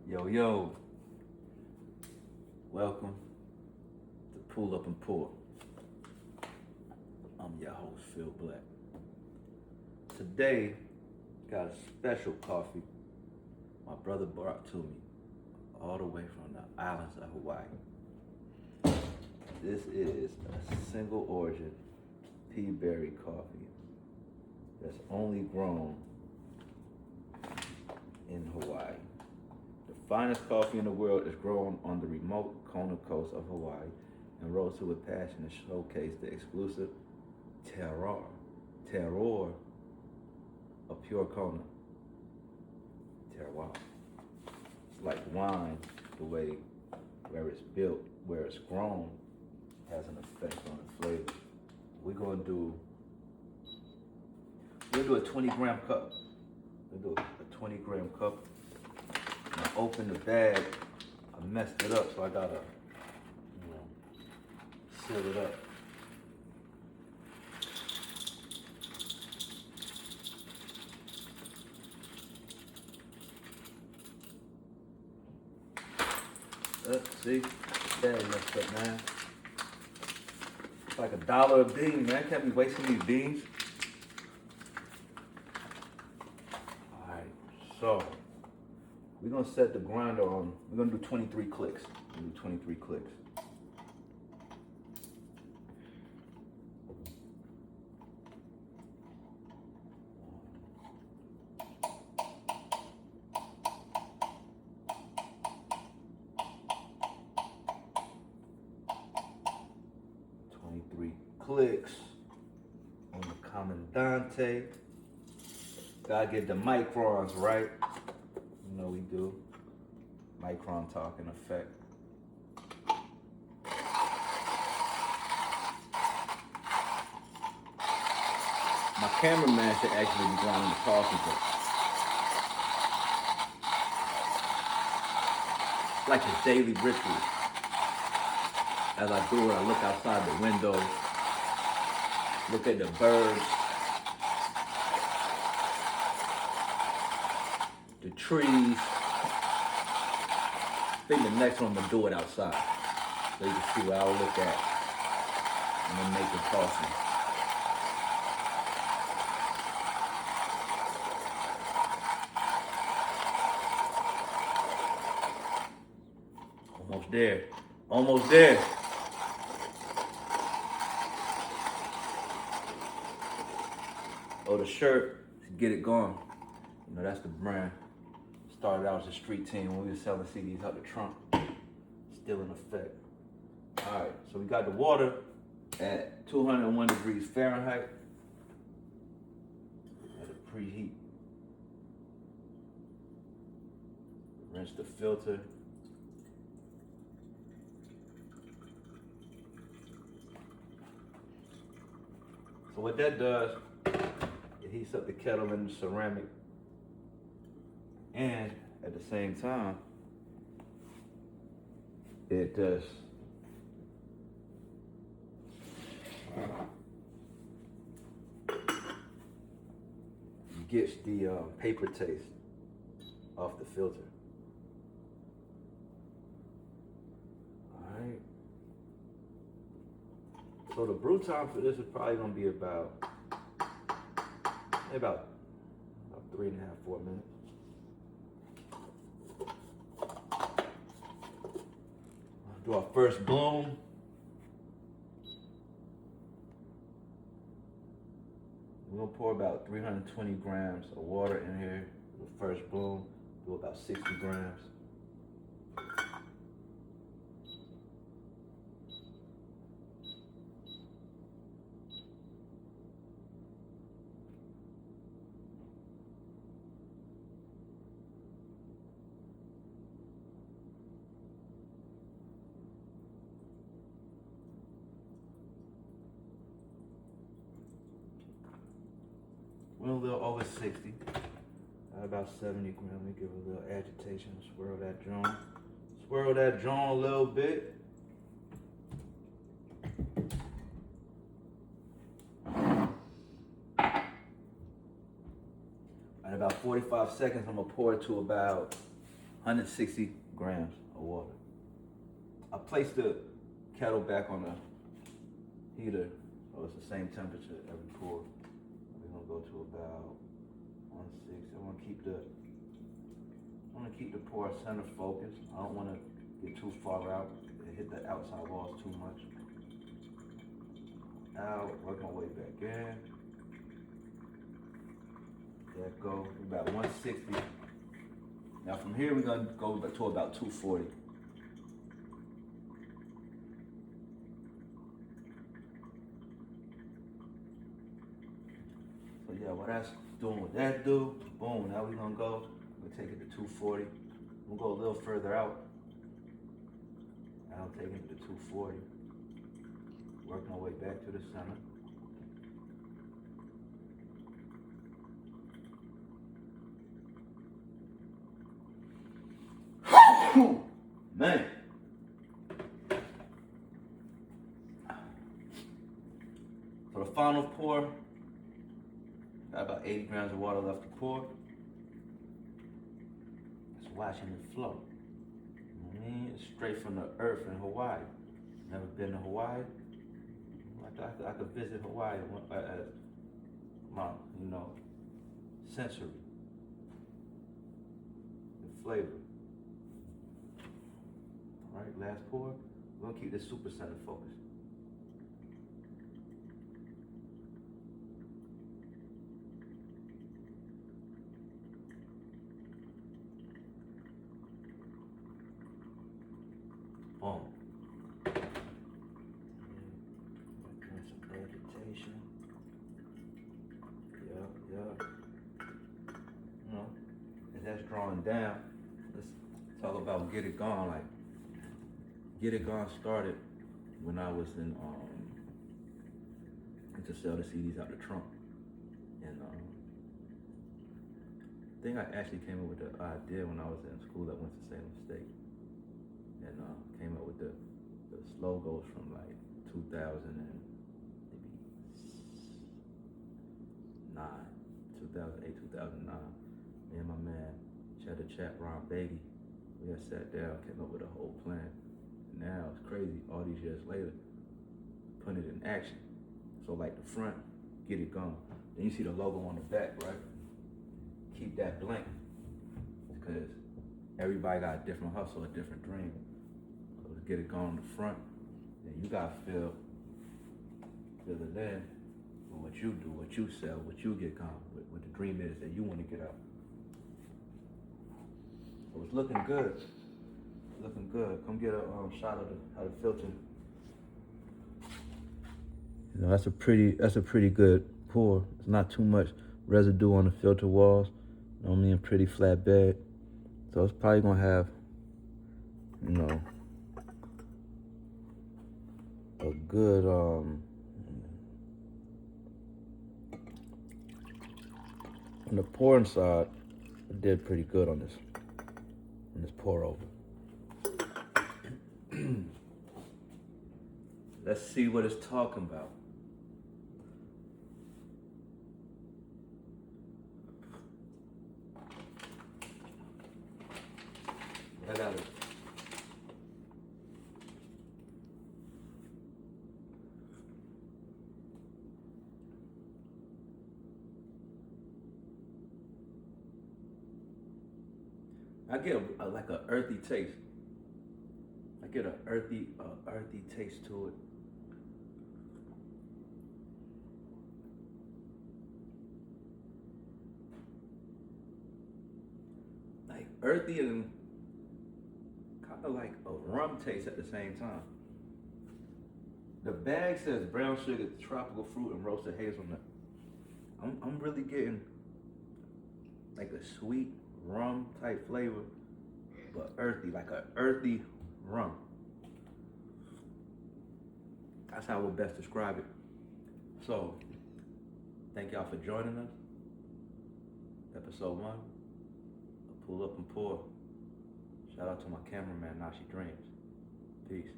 Yo, yo, welcome to Pull Up and Pour. I'm your host, Phil Black. Today, got a special coffee my brother brought to me all the way from the islands of Hawaii. This is a single origin Peaberry coffee that's only grown in Hawaii. The finest coffee in the world is grown on the remote Kona coast of Hawaii and roasted with passion to showcase the exclusive terroir of pure Kona. Terroir. It's like wine, the way where it's built, where it's grown, has an effect on the flavor. We're gonna do a 20-gram cup. We'll do a 20-gram cup. And I opened the bag. I messed it up, so I gotta, seal it up. See, bag messed up, man. It's like $1 a bean, man. Can't be wasting these beans. Alright, so we're gonna set the grinder on. We're gonna do 23 clicks. We're gonna do 23 clicks. Clicks on the Commandante. Gotta get the microns right. You know we do. Micron talk in effect. My cameraman should actually be grinding the coffee, but it's like a daily ritual. As I do it, I look outside the window, look at the birds, the trees. I think the next one I'm gonna do it outside, so you can see what I'll look at when I'm making coffee. Almost there, almost there. Oh, the shirt, get it going. You know, that's the brand. Started out as a street team when we were selling CDs out the trunk. Still in effect. All right, so we got the water at 201 degrees Fahrenheit. At a preheat. Rinse the filter. So what that does, it heats up the kettle in the ceramic, and at the same time, it does gets the paper taste off the filter. All right. So the brew time for this is probably gonna be about 3.5, 4 minutes. Do our first bloom. We're gonna pour about 320 grams of water in here. The first bloom, do about 60 grams. We're a little over 60. About 70 grams. We give it a little agitation. Swirl that joint. Swirl that joint a little bit. At about 45 seconds, I'm gonna pour it to about 160 grams of water. I placed the kettle back on the heater, so it's the same temperature every pour. We're gonna go to about 160. I want to keep the pour center focused. I don't want to get too far out and hit the outside walls too much. Out, work my way back in. There go, about 160. Now from here we're gonna go to about 240. So yeah, what that's doing what that do, boom, now we're gonna go, we'll take it to 240. We'll go a little further out. I'll take it to 240. Work my way back to the center. Man. For the final pour, got about 80 grams of water left to pour. Just watching it flow. You know what I mean? It's straight from the earth in Hawaii. Never been to Hawaii? I could visit Hawaii as my, sensory, the flavor. All right, last pour. We're gonna keep this super center focused. Boom. Agitation. Yep. As that's drawing down, let's talk about get it gone. Like, get it gone started when I was in to sell the CDs out the trunk, and I think I actually came up with the idea when I was in school at Winston-Salem State, and came up with the logos from like 2008, 2009. Me and my man Cheddar Chat Ron Beatty, we had sat down, came up with a whole plan. Now it's crazy, all these years later, putting it in action. So like the front, get it gone. Then you see the logo on the back, right? Keep that blank, because everybody got a different hustle, a different dream. So let's get it gone on the front. Then you gotta feel it in with what you do, what you sell, what you get gone, what the dream is that you want to get out. So it's looking good. Looking good. Come get a shot of how the filter. That's a pretty good pour. It's not too much residue on the filter walls. You know what I mean? Pretty flat bed. So it's probably gonna have, a good on the pouring side, it did pretty good on this pour over. Let's see what it's talking about. I got it. I get like an earthy taste. I get an earthy taste to it. Like earthy and kind of like a rum taste at the same time. The bag says brown sugar, tropical fruit, and roasted hazelnut. I'm really getting like a sweet rum type flavor, but earthy, like an earthy rum. That's how I would best describe it. So, thank y'all for joining us. Episode 1, Pull Up and Pour. Shout out to my cameraman, Nashi Dreams. Peace.